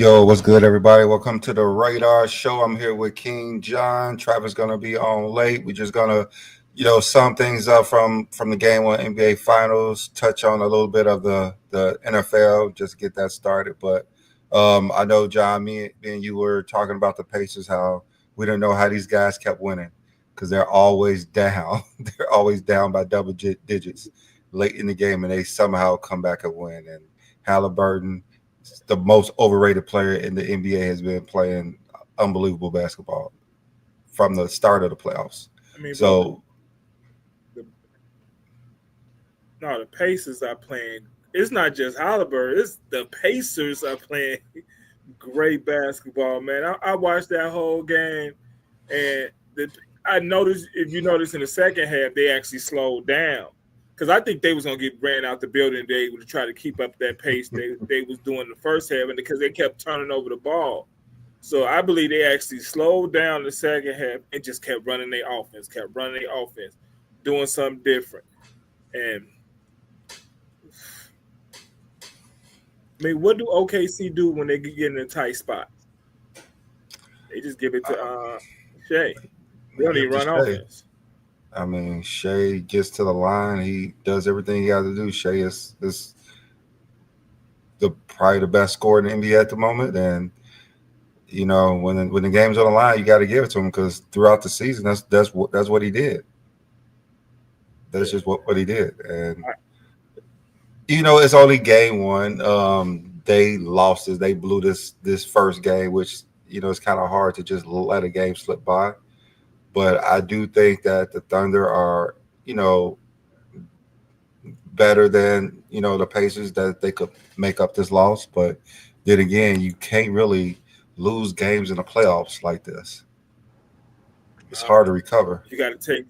Yo, what's good, everybody? Welcome to the Radar Show. I'm here with King John. Travis gonna be on late. We're just gonna, sum things up from the game one NBA Finals. Touch on a little bit of the NFL, just get that started. But I know John, me and you were talking about the Pacers, how we don't know how these guys kept winning because they're always down. They're always down by double digits late in the game, and they somehow come back and win. And Halliburton, the most overrated player in the NBA, has been playing unbelievable basketball from the start of the playoffs. I mean, bro, So, the, no, the Pacers are playing. It's not just Halliburton. It's the Pacers are playing great basketball, man. I watched that whole game, and I noticed. If you notice in the second half, they actually slowed down because I think they was gonna get ran out the building. They would try to keep up that pace they was doing the first half, and because they kept turning over the ball. So I believe they actually slowed down the second half and just kept running their offense, doing something different. And I mean, what do OKC do when they get in a tight spot? They just give it to Shea. They don't even run offense. I mean, Shea gets to the line. He does everything he got to do. Shea is probably the best scorer in the NBA at the moment. And when the game's on the line, you got to give it to him because throughout the season, that's what he did. That's just what he did. And it's only game one. They lost it. They blew this first game, which it's kind of hard to just let a game slip by. But I do think that the Thunder are, better than the Pacers, that they could make up this loss. But then again, you can't really lose games in the playoffs like this. It's hard to recover. You got to take.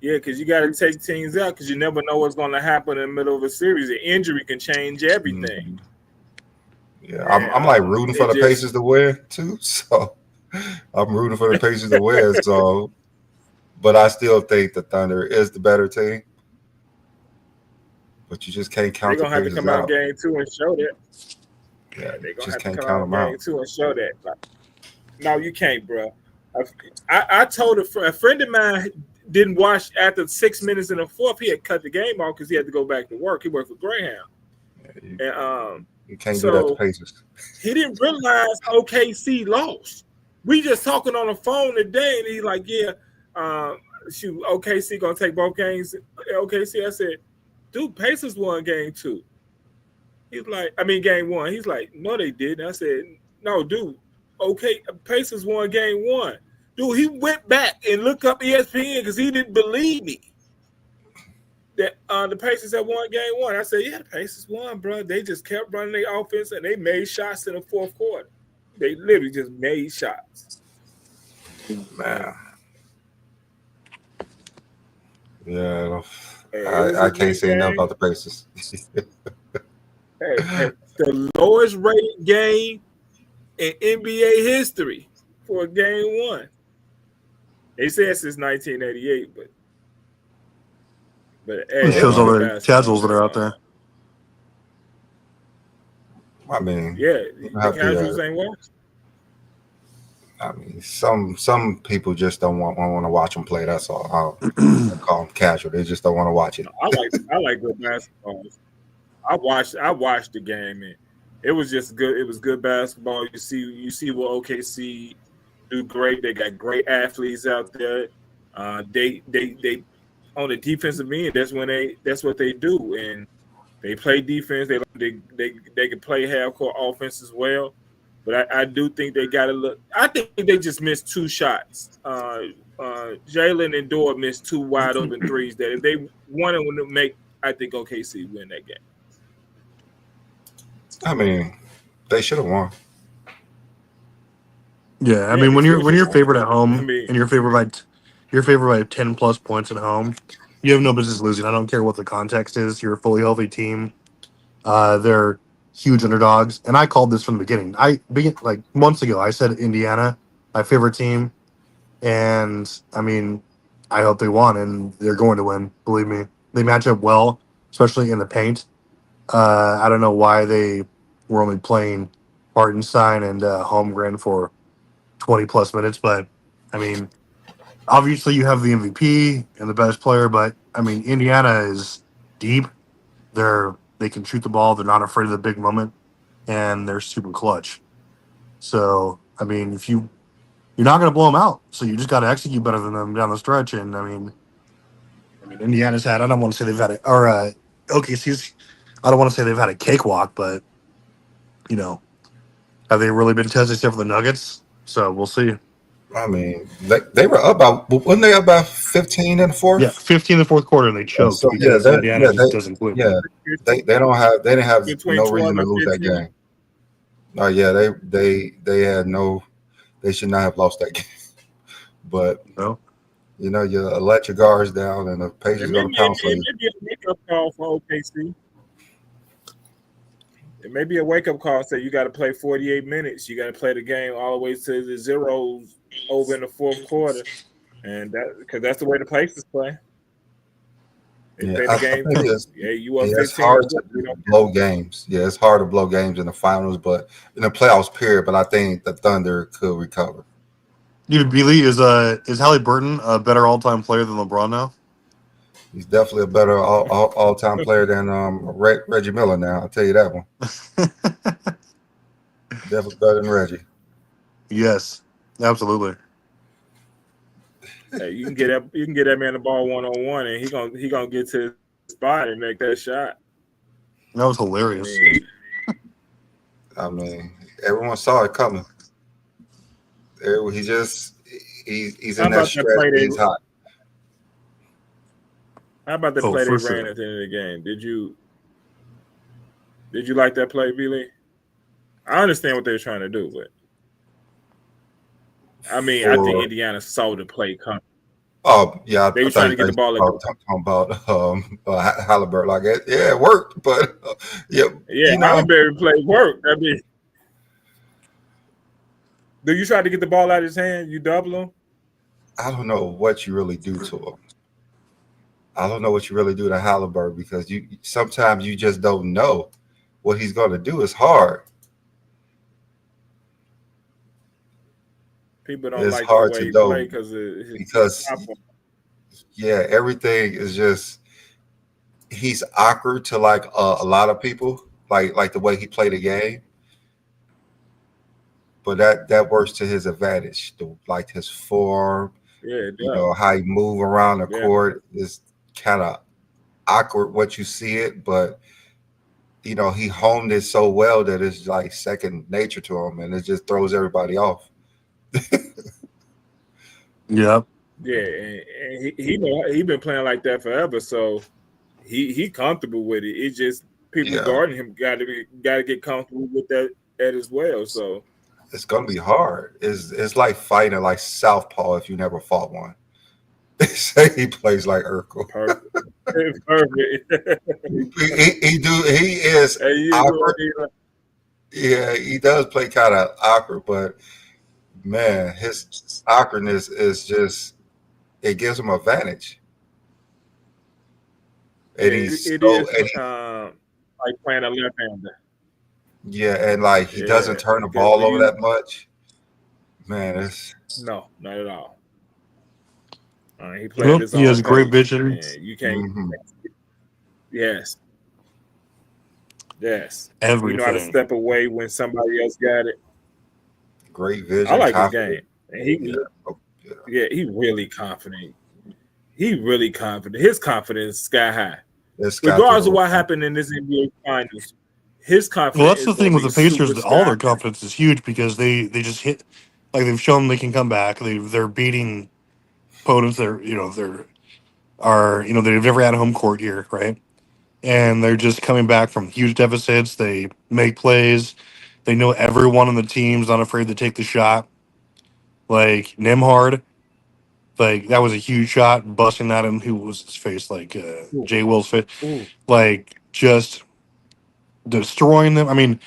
Yeah, because you got to take teams out because you never know what's going to happen in the middle of a series. An injury can change everything. Yeah, I'm like rooting for the Pacers to win too. So I'm rooting for the Pacers to win. So, but I still think the Thunder is the better team. But you just can't count the Pacers out. They're going to have to come out game two and show that. Yeah, they're going just to have can't to count come out game two and show that. Like, no, you can't, bro. I told a friend of mine didn't watch after 6 minutes in the fourth. He had cut the game off because he had to go back to work. He worked for Greyhound. Yeah, you can't do that to Pacers. He didn't realize OKC lost. We just talking on the phone today, and he's like, "Yeah, OKC gonna take both games." OKC, I said, "Dude, Pacers won game two." He's like, game one. He's like, "No, they didn't." I said, "No, dude. Okay, Pacers won game one." Dude, he went back and looked up ESPN because he didn't believe me that the Pacers had won game one. I said, yeah, the Pacers won, bro. They just kept running their offense, and they made shots in the fourth quarter. They literally just made shots. Man. Yeah, I can't say enough about the Pacers. Hey, the lowest rated game in NBA history for game one. They said since 1988, but it shows all the casuals that are out there. I mean, yeah, the casuals ain't watching. I mean, some people just don't want to watch them play. That's all. I'll call them casual. They just don't want to watch it. I like good basketball. I watched the game, and it was just good. It was good basketball. You see what OKC do great. They got great athletes out there. They on the defensive end. That's what they do, and they play defense. They can play half court offense as well. But I do think they got to look. I think they just missed two shots. Jalen and Dort missed two wide open threes that if they wanted to make, I think OKC win that game. I mean, they should have won. Yeah, I mean when you're favored at home and you're favored by 10 plus points at home, you have no business losing. I don't care what the context is. You're a fully healthy team. They're huge underdogs, and I called this from the beginning. Like months ago, I said Indiana, my favorite team, and I mean, I hope they won, and they're going to win. Believe me, they match up well, especially in the paint. I don't know why they were only playing Hartenstein and Holmgren for 20 plus minutes. But I mean, obviously you have the MVP and the best player, but I mean, Indiana is deep. They can shoot the ball. They're not afraid of the big moment, and they're super clutch. So I mean, if you're not going to blow them out, so you just got to execute better than them down the stretch. And I mean, Indiana's had. I don't want to say they've had it, or OKC's. I don't want to say they've had a cakewalk, but you know, have they really been tested except for the Nuggets? So we'll see. I mean, they were up about, wasn't they up about 15 in the fourth? Yeah, 15 in the fourth quarter, and they choked So, because Indiana just doesn't quit. Yeah, they didn't have Between no 12 reason to and lose that 15. game. Oh yeah, they had no, they should not have lost that game. But No. you know, you let your guards down, and the Pacers It going may to pounce on be you. a wake-up call for OKC. It may be a wake-up call. Say you got to play 48 minutes. You got to play the game all the way to the zeros over in the fourth quarter, and that because that's the way the Pacers play. They play the game think too. it's, Yeah, you up it's 15. hard to You know, blow games. Yeah, it's hard to blow games in the finals, but in the playoffs, period. But I think the Thunder could recover. Dude, Beasley is Halliburton a better all-time player than LeBron now? He's definitely a better all-time player than Reggie Miller now. I'll tell you that one. Definitely better than Reggie. Yes, absolutely. hey, you can get that man the ball 1-on-1, and he gonna get to his spot and make that shot. That was hilarious. I mean, everyone saw it coming. He's How in that about that stretch. play He's hot. How about the Oh, play they for ran sure. at the end of the game? Did you like that play, Billy? I understand what they were trying to do, but I mean, I think Indiana saw the play coming. Oh yeah, They were trying to get the ball. Talking about Halliburton, like it worked, but Yeah, you know, Halliburton play worked. I mean, do you try to get the ball out of his hand? You double him? I don't know what you really do to him. I don't know what you really do to Halliburton because sometimes you just don't know what he's going to do. It's hard. People don't It's like hard the way to he know play because yeah, everything is just he's awkward to like a lot of people, like the way he played the game. But that works to his advantage. Like his form, yeah, it you does. know, how he move around the Yeah. court is kind of awkward what you see it, but you know, he honed it so well that it's like second nature to him, and it just throws everybody off. Yep. Yeah, and he been playing like that forever, so he comfortable with it. It's just people guarding him got to get comfortable with that as well. So it's gonna be hard. It's like fighting like southpaw if you never fought one. They say he plays like Urkel. Perfect. He is awkward. Yeah, he does play kind of awkward, but man, his awkwardness is just it gives him advantage. And he's like playing a left-hander. Yeah, and like he doesn't turn the ball over that much. Man, it's no, not at all. He plays his own he has pace. great vision. You can't. Yes. Everything. You know how to step away when somebody else got it. Great vision. I like his game. And he really confident. His confidence is sky high. Regardless of what happened in this NBA Finals, his confidence. Well, that's the thing with the Pacers. All their confidence is huge because they just hit, like they've shown they can come back. They're beating opponents. They've never had home court here, right? And they're just coming back from huge deficits. They make plays. They know everyone on the team's not afraid to take the shot. Like Nembhard, like that was a huge shot, busting at him. Who was his face? Like Jay Will's face. Like just destroying them. I mean,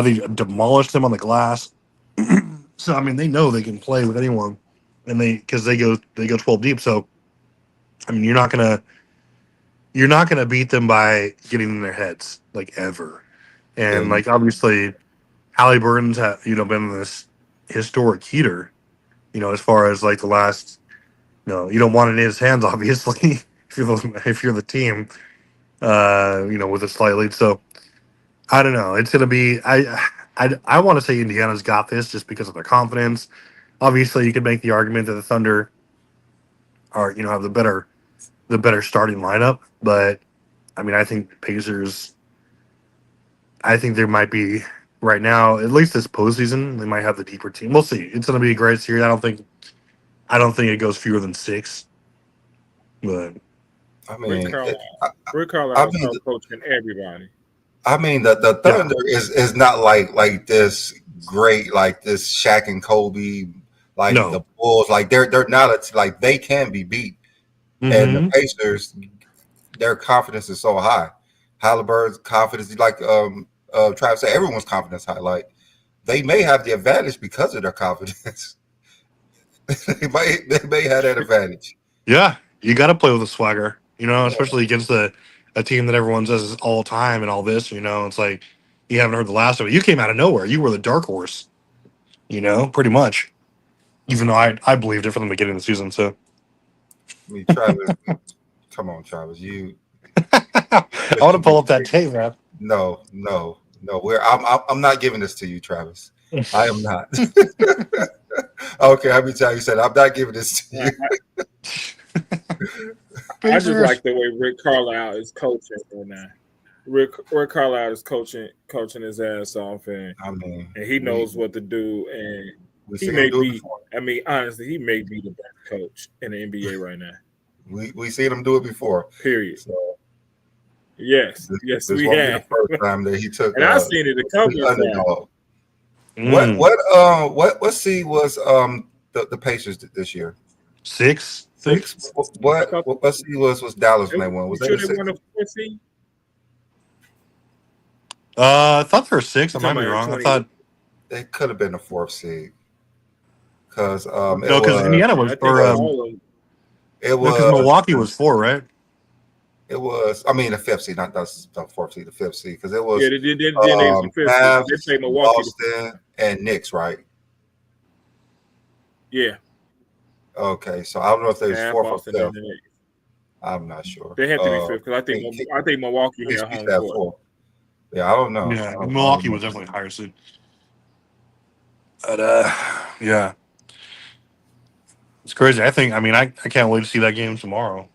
they demolished them on the glass. So I mean, they know they can play with anyone, and because they go 12 deep. So I mean, you're not gonna beat them by getting in their heads like ever. And like obviously, Halliburton's been this historic heater. As far as like the last, you don't want it in his hands, obviously, if you're the team, with a slight lead. So I don't know. It's gonna be I want to say Indiana's got this just because of their confidence. Obviously, you could make the argument that the Thunder are have the better starting lineup, but I mean I think Pacers. I think there might be right now, at least this postseason, they might have the deeper team. We'll see. It's gonna be a great series. I don't think it goes fewer than 6, but I Rick mean, Carlisle. I, Rick I Carlisle mean, is coaching everybody. the yeah, Thunder is not like this great, like this Shaq and Kobe, like the no. Bulls. Like they're not like they can be beat, and the Mm-hmm. Pacers, their confidence is so high. Halliburton's confidence, like Travis said, everyone's confidence high. Like they may have the advantage because of their confidence. they may have that advantage. Yeah, you got to play with a swagger, especially against a team that everyone says is all time and all this. It's like you haven't heard the last of it. You came out of nowhere. You were the dark horse, pretty much. Even though I believed it from the beginning of the season. So I mean, Travis, come on, Travis, you. I want to pull up that tape, man. No. I'm not giving this to you, Travis. I am not. Okay, how many times you said I'm not giving this to you? I just like the way Rick Carlisle is coaching right now. Rick Carlisle is coaching his ass off, and I mean, he knows what to do. And we he seen may him do it be. before. I mean, honestly, he may be the best coach in the NBA right now. We seen him do it before. Period. So yes, this we won't be have. the first time that he took. And I've seen it a couple of times. underdog. Mm. What seed was the Pacers this year? 6. What seed was Dallas when they won? Was You that sure a they won six? a 4th seed? I thought there were 6. I might Talking be about wrong. I 20. thought They could have been the 4th seed because no, because Indiana was I think or all of them. it because was Milwaukee was 4, right? it was. I mean, the 5th seed, not the 4th seed, the 5th seed, because it was Yeah, they did the 5th seed. They Cavs, played Milwaukee. Boston, and Knicks, right? Yeah, Okay, so I don't know if they was Cavs, 4th or Boston, 5th. and the Knicks. I'm not sure. They had to be 5th because I think Milwaukee Knicks had used home to have court. 4. Yeah, I don't know. Yeah, I don't Milwaukee know. was definitely higher seed. But yeah, it's crazy. I can't wait to see that game tomorrow.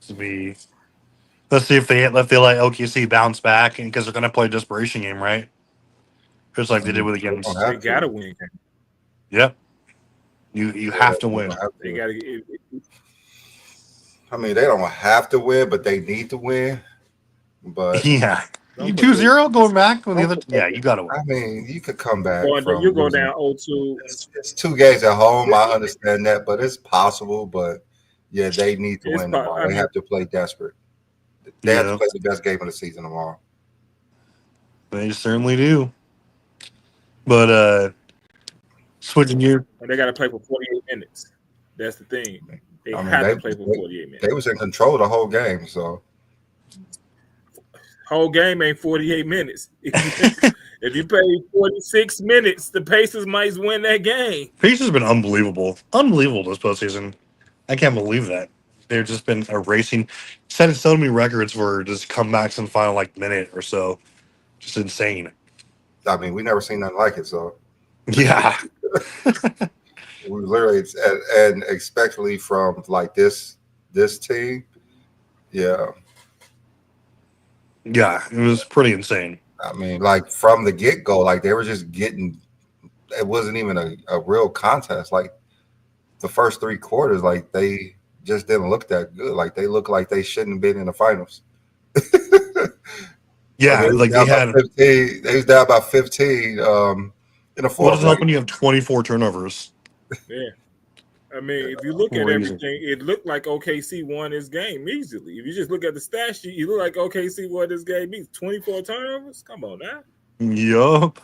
Let's see if they let OKC bounce back, and because they're gonna play a desperation game, right? Just like I they did mean, with they don't against. They have gotta to. win. Yep, you have to They win. don't have They to. gotta. I mean, they don't have to win, but they need to win. But Yeah, Don't you put 2-0 going back with the other. don't put Yeah, you got to win. I mean, you could come back from you go losing. down 0-2. It's 2 games at home. I understand that, but it's possible. But yeah, they need to It's win po- tomorrow. I They mean- have to play desperate. They have to Yeah, play the best game of the season tomorrow. they certainly do. But switching gear. And they gotta play for 48 minutes. That's the thing. They I mean, have to play for 48 minutes. They was in control the whole game. So Whole game ain't 48 minutes. If you play 46 minutes, the Pacers might win that game. Pacers has been unbelievable this postseason. I can't believe that they've just been erasing, setting so many records for just comebacks in the final minute or so. Just insane. I mean, we never seen nothing like it. So Yeah, we literally, and especially from like this team, yeah. yeah, it was pretty insane. I mean, like from the get go, like they were just getting. It wasn't even a real contest. Like the first 3 quarters, like they just didn't look that good. Like they looked like they shouldn't have been in the finals. Yeah, They was like down they by had. 15. They was down by 15 in the What fourth. does it help when you have 24 turnovers? Yeah. I mean, if you look at Crazy. everything, it looked like OKC won this game easily. If you just look at the stat sheet, you look like OKC won this game easily. 24 turnovers? Come on now. Yup.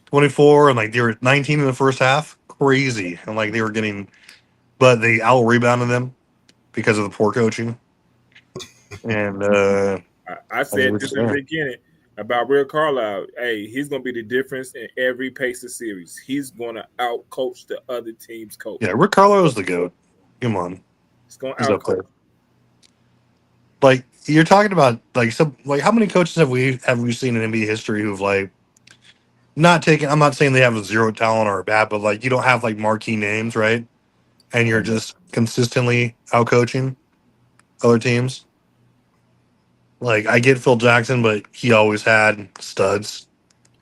24 and they were 19 in the first half. Crazy. And they were getting, but they out rebounded them because of the poor coaching. And I said this in the beginning. about Rick Carlisle. Hey, he's gonna be the difference in every Pacers series. He's gonna outcoach the other team's coach. Yeah, Rick Carlisle is the GOAT. Come on. He's gonna He's up there. outcoach. Like you're talking about like how many coaches have we seen in NBA history who've like not taken, I'm not saying they have a zero talent or a bad, but like you don't have like marquee names, right? And you're just consistently outcoaching other teams. Like I get Phil Jackson, but he always had studs,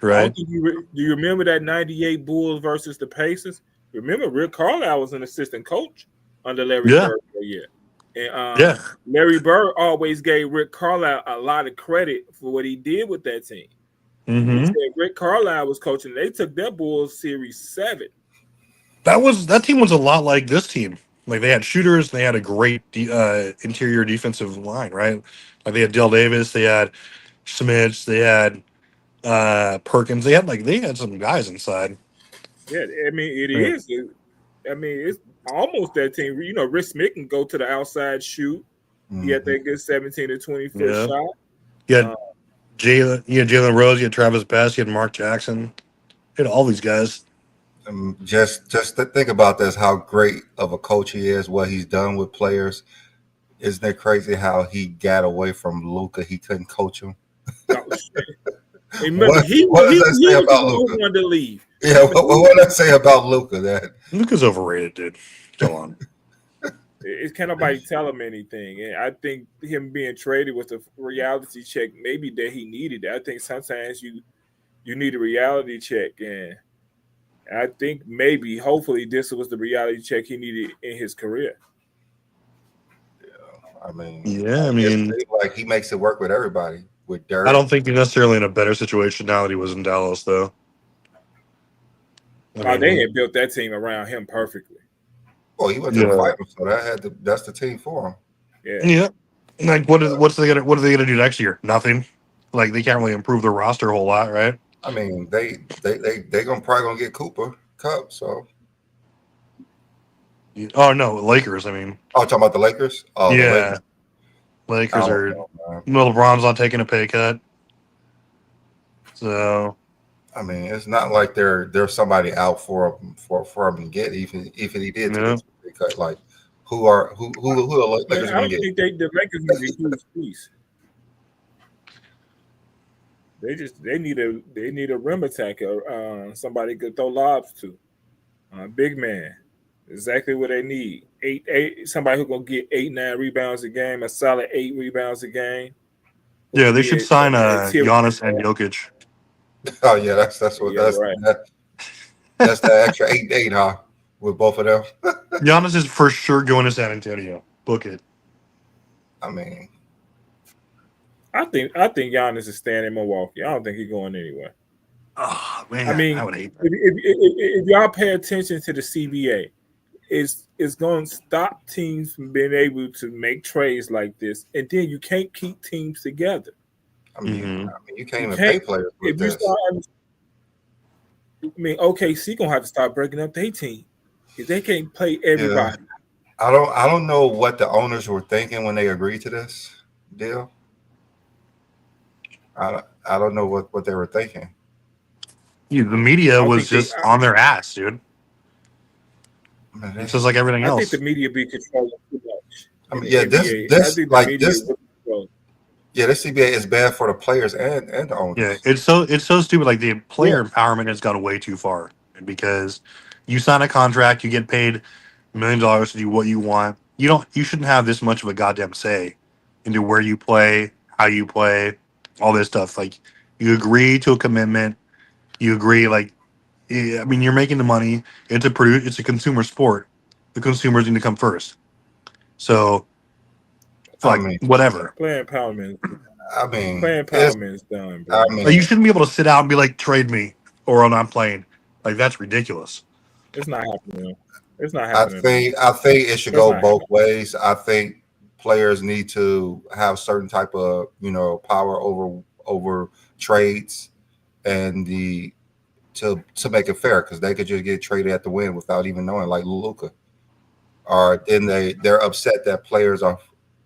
right? Do you remember that '98 Bulls versus the Pacers? Remember, Rick Carlisle was an assistant coach under Larry Bird for a year. And Larry Bird always gave Rick Carlisle a lot of credit for what he did with that team. Mm-hmm. He said Rick Carlisle was coaching. They took their Bulls Series 7. That team was a lot like this team. Like they had shooters, they had a great interior defensive line, right? Like they had Dale Davis, they had Smith, they had Perkins, they had some guys inside. Yeah, I mean it is. It's almost that team. You know, Rick Smith can go to the outside shoot. He had that good 17 to 20-foot shot. You had Jalen Rose, you had Travis Bass, you had Mark Jackson, you had all these guys. Just to think about this, how great of a coach he is, what he's done with players. Isn't it crazy how he got away from Luka? He couldn't coach him. Remember, he was the one to leave. Yeah, what did I say about Luka? That Luka's overrated, dude. Go on. Can't nobody tell him anything. And I think him being traded was a reality check maybe that he needed. I think sometimes you need a reality check, and I think hopefully this was the reality check he needed in his career. I mean, like he makes it work with everybody. With Dirk, I don't think he's necessarily in a better situation now that he was in Dallas, though. They had built that team around him perfectly. Well, he went to the finals, so that's the team for him. Yeah. Like, what are they gonna do next year? Nothing. Like they can't really improve their roster a whole lot, right? I mean, they gonna get Cooper Cup. So. Oh no, Lakers. I mean. Oh, talking about the Lakers. Oh yeah. Lakers are. LeBron's not taking a pay cut. So. I mean, it's not like there's somebody out for him to get. Even if he did take a pay cut, like who the Lakers going to get? The Lakers need a huge piece. They need a rim attacker. Somebody could throw lobs to. Big man. Exactly what they need. Somebody who's gonna get 8-9 rebounds a game, a solid 8 rebounds a game. Yeah, they should sign Giannis and Jokic. Oh yeah, that's the extra 8, huh? With both of them. Giannis is for sure going to San Antonio. Book it. I mean, I think Giannis is staying in Milwaukee. I don't think he's going anywhere. Oh man, I mean, I would hate that. If y'all pay attention to the CBA, it's going to stop teams from being able to make trades like this, and then you can't keep teams together. I mean, you can't even pay players with this. OKC gonna have to start breaking up their team if they can't play everybody. Yeah. I don't know what the owners were thinking when they agreed to this deal. I don't know what they were thinking. Yeah, the media was just on their ass, dude. It's just like everything else. I think the media be controlling too much. I mean, this CBA is bad for the players and the owners. Yeah, it's so stupid. Like the player empowerment has gone way too far because you sign a contract, you get paid $1 million to do what you want. You shouldn't have this much of a goddamn say into where you play, how you play, all this stuff. Like you agree to a commitment, you agree. Like, I mean, you're making the money. It's a consumer sport. The consumers need to come first. So. Whatever. Player empowerment. I mean, player empowerment is done. Bro. I mean, you shouldn't be able to sit out and be like, trade me, or I'm not playing. Like that's ridiculous. It's not happening. It's not happening. I think it should go both ways. I think players need to have certain type of power over trades and to make it fair, because they could just get traded at the win without even knowing, like Luka. Or then they're upset that players are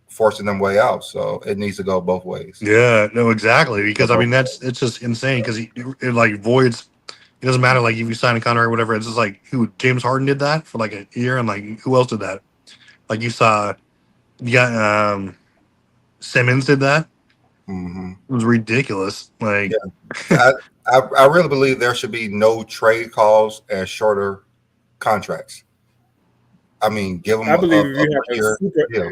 forcing them way out. So it needs to go both ways. Yeah, no, exactly. Because I mean, it's just insane. Because it like voids. It doesn't matter. Like if you sign a contract or whatever, it's just like who James Harden did that for like a year, and like who else did that? Like you saw, yeah, Simmons did that. Mm-hmm. It was ridiculous. Like, I really believe there should be no trade calls and shorter contracts. I mean, give them I believe if you have year a super, deal.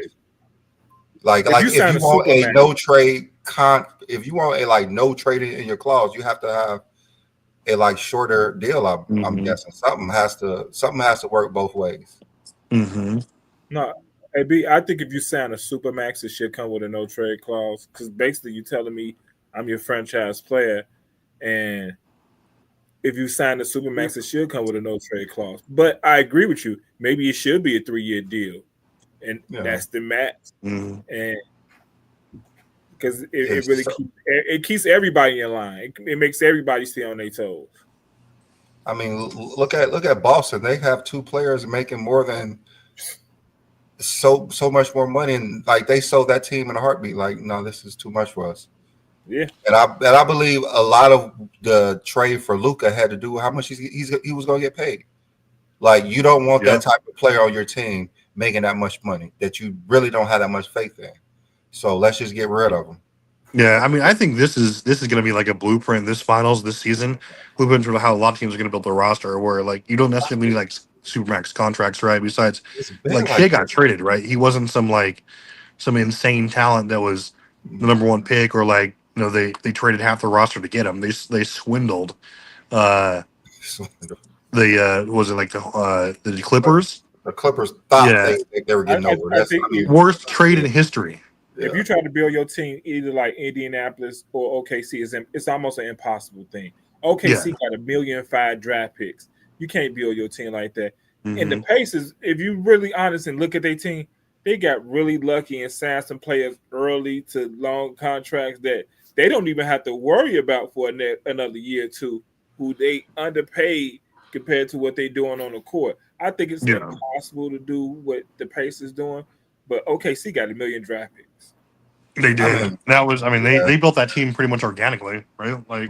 Like if if sign you a want a Supermax- no trade if you want a like no trading in your clause, you have to have a like shorter deal. I'm Mhm. guessing something has to work both ways. mm-hmm. no, AB, I think if you sign a Supermax, it should come with a no trade clause. Because basically, you're telling me I'm your franchise player, and if you sign the Supermax, it should come with a no trade clause. But I agree with you. Maybe it should be a 3-year deal, and Yeah. that's the max. Mm-hmm. And because it keeps everybody in line. It makes everybody stay on their toes. I mean, look at Boston. They have two players making more than so much more money, and like they sold that team in a heartbeat. Like, no, this is too much for us. Yeah, and I believe a lot of the trade for Luka had to do with how much he was going to get paid. Like, you don't want that type of player on your team making that much money that you really don't have that much faith in. So let's just get rid of him. Yeah, I mean, I think this is going to be like a blueprint. This finals, this season, blueprint for how a lot of teams are going to build their roster. Where like you don't necessarily need like supermax contracts, right? Besides, like Shea got traded, right? He wasn't some insane talent that was the number one pick, or like they traded half the roster to get him. They swindled. Was it like the Clippers? The Clippers thought they were getting over. That's worst trade in history. If you try to build your team either like Indianapolis or OKC, it's almost an impossible thing. OKC got 1.5 million draft picks. You can't build your team like that. Mm-hmm. And the Pacers, if you really honest and look at their team, they got really lucky and signed some players early to long contracts that they don't even have to worry about for another year or two, who they underpaid compared to what they're doing on the court. I think it's impossible to do what the Pacers doing, but OKC got 1 million draft picks. They did. They built that team pretty much organically, right? Like,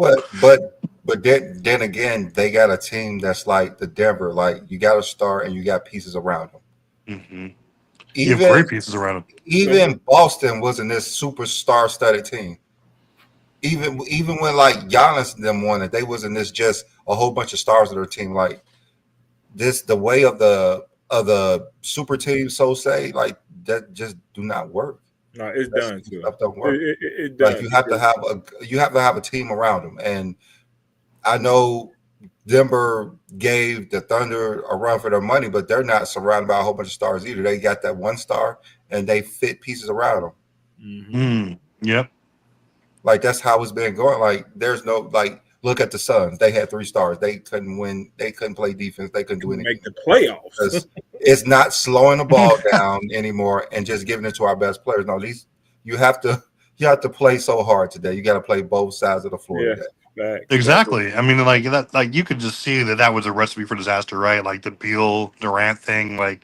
but then again, they got a team that's like the Denver. Like, you got a star and you got pieces around them. Mm-hmm. You have great pieces around them. Even Boston wasn't this superstar studded team. Even when like Giannis and them won it, they wasn't this just a whole bunch of stars of their team. Like this, the way of the super team, so say, like that just do not work. No, it's done. Stuff don't work. It does. Like you have to have a team around them. And I know Denver gave the Thunder a run for their money, but they're not surrounded by a whole bunch of stars either. They got that one star, and they fit pieces around them. Mm-hmm. Yep. Like that's how it's been going. Like there's no like. Look at the Suns. They had 3 stars. They couldn't win. They couldn't play defense. They couldn't do anything. Make the playoffs. It's not slowing the ball down anymore and just giving it to our best players. No, you have to play so hard today. You got to play both sides of the floor today. Exactly. I mean, like that. Like you could just see that was a recipe for disaster, right? Like the Beal Durant thing. Like,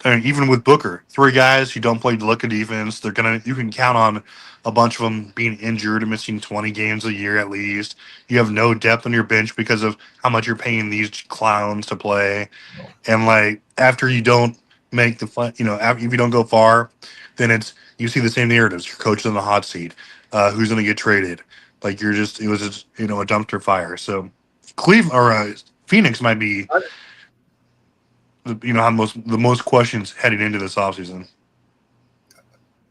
I mean, even with Booker, 3 guys who don't play look at defense. You can count on a bunch of them being injured and missing 20 games a year at least. You have no depth on your bench because of how much you're paying these clowns to play. And like after you don't make the fun, if you don't go far, then you see the same narratives. Your coach is on the hot seat. Who's going to get traded? Like it was just a dumpster fire. So Cleveland or Phoenix might be the most questions heading into this offseason.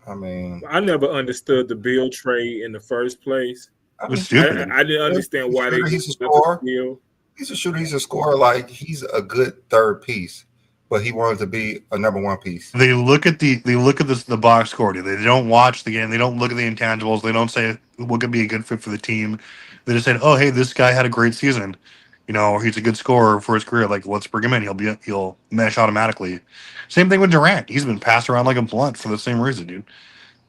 I mean, I never understood the Beal trade in the first place. It was stupid. I didn't understand why they. He's a scorer. He's a shooter. He's a scorer. Like he's a good third piece, but he wanted to be a number 1 piece. They look at the box score. They don't watch the game. They don't look at the intangibles. They don't say what could be a good fit for the team. They just say, "Oh, hey, this guy had a great season, or he's a good scorer for his career. Like, let's bring him in. He'll mesh automatically." Same thing with Durant. He's been passed around like a blunt for the same reason, dude.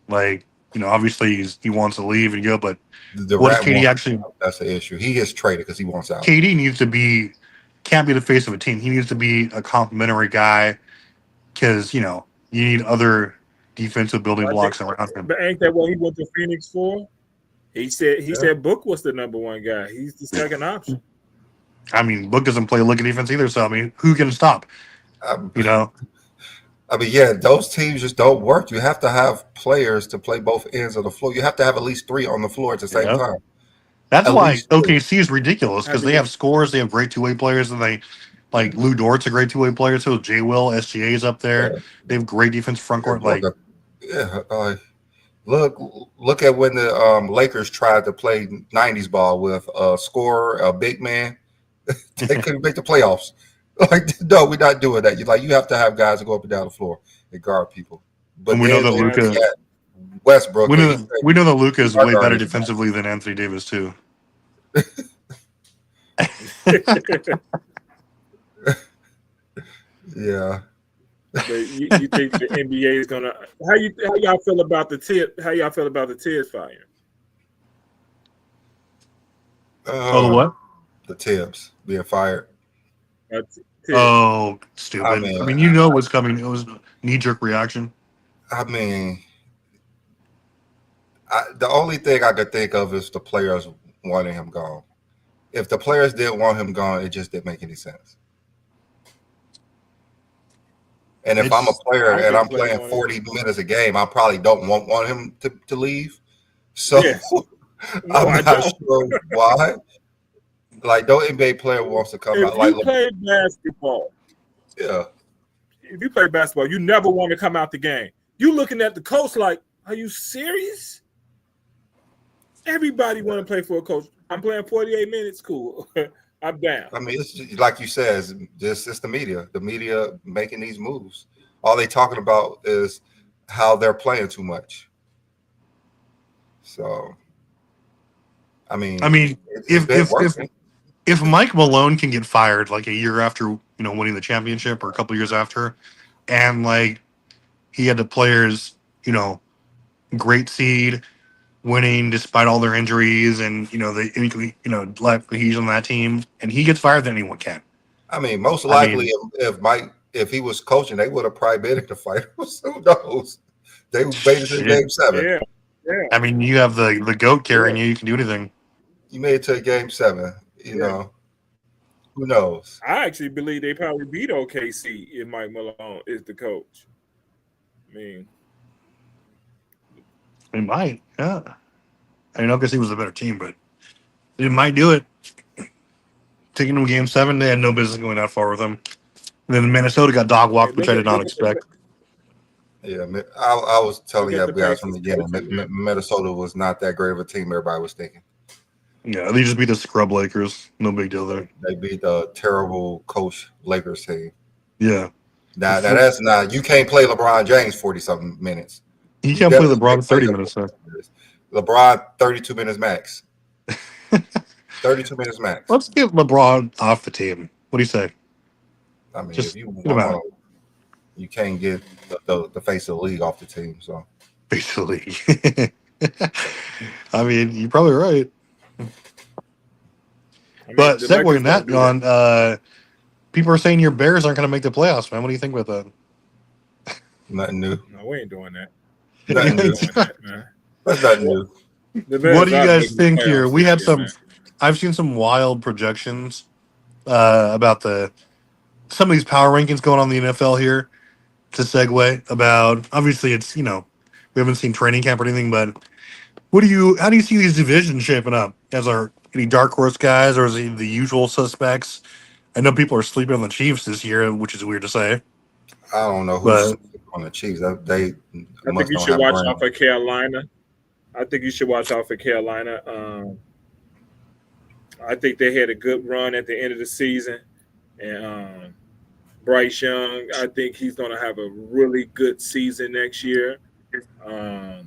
Like, obviously he wants to leave and go, but what does KD actually? That's the issue. He gets traded because he wants out. KD can't be the face of a team. He needs to be a complimentary guy because you need other defensive building blocks around him. But ain't that what he went to Phoenix for? He said Book was the number one guy. He's the second option. I mean, Book doesn't play looking defense either, so I mean, who can stop? You know? I mean, yeah, those teams just don't work. You have to have players to play both ends of the floor. You have to have at least 3 on the floor at the same time. That's At why least 3. OKC is ridiculous, because they have scores, they have great two-way players, and they like Lou Dort's a great two-way player, so J. Will, SGA is up there. Yeah. They have great defense front court. Like, look at when the Lakers tried to play 90s ball with a scorer, a big man. They couldn't make the playoffs. Like, no, we're not doing that. You have to have guys that go up and down the floor and guard people. But and we know that Luka, Westbrook. we know that Luka is way better defensively than Anthony Davis too. Yeah. But you think the NBA is gonna? How y'all feel about the tip? How y'all feel about the Tibbs fire? The what? The Tibbs being fired. Oh, stupid! I mean, you know what's coming. It was a knee-jerk reaction. I mean, the only thing I could think of is the players wanting him gone. If the players didn't want him gone, it just didn't make any sense. And if I'm a player and I'm playing 40 minutes a game, I probably don't want him to leave. So I'm not sure why. Like, no NBA player wants to come out. If you play basketball, if you play basketball, you never want to come out the game. You looking at the coach like, are you serious? Everybody want to play for a coach. I'm playing 48 minutes. Cool. I'm down. I mean, it's just, like you said, it's the media. The media making these moves. All they talking about is how they're playing too much. So, I mean, if Mike Malone can get fired like a year after, winning the championship or a couple years after, and like he had the players, great seed, winning despite all their injuries, and lack cohesion on that team, and he gets fired, then anyone can. I mean, most likely, if he was coaching, they would have probably been in the finals. Who knows? They made it to Game 7. Yeah. I mean, you have the GOAT carrying you. You can do anything. You made it to Game 7. You know, who knows? I actually believe they probably beat OKC if Mike Malone is the coach. I mean, they might. Yeah. I know OKC was a better team, but they might do it. Taking them Game 7, they had no business going that far with them. And then Minnesota got dog walked, which I did not expect. Yeah, I was telling you guys from the beginning, Minnesota was not that great of a team everybody was thinking. Yeah, they just beat the scrub Lakers. No big deal there. They beat the terrible coach Lakers team. Yeah. Now that's not, you can't play LeBron James 40-something minutes. You can't play LeBron 30 minutes, though. LeBron 32 minutes max. 32 minutes max. Let's get LeBron off the team. What do you say? I mean, if you can't get the face of the league off the team, so face of the league. I mean, you're probably right. But segueing that, John, people are saying your Bears aren't going to make the playoffs, man. What do you think about that? Nothing new. No, we ain't doing that. Nothing new. That's nothing new. What do you guys think here? We had some. I've seen some wild projections about some of these power rankings going on in the NFL here. To segue about, obviously it's we haven't seen training camp or anything, but how do you see these divisions shaping up? Any dark horse guys, or is it the usual suspects? I know people are sleeping on the Chiefs this year, which is weird to say. I don't know who's on the Chiefs. I think you should watch out for Carolina. I think I think they had a good run at the end of the season, and Bryce Young, I think he's going to have a really good season next year. I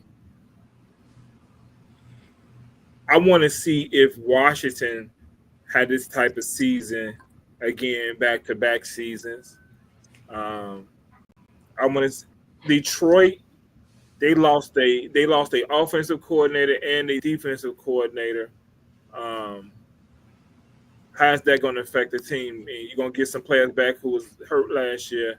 want to see if Washington had this type of season again, back-to-back seasons. I want to Detroit. They lost a offensive coordinator and a defensive coordinator. How's that going to affect the team? You're going to get some players back who was hurt last year.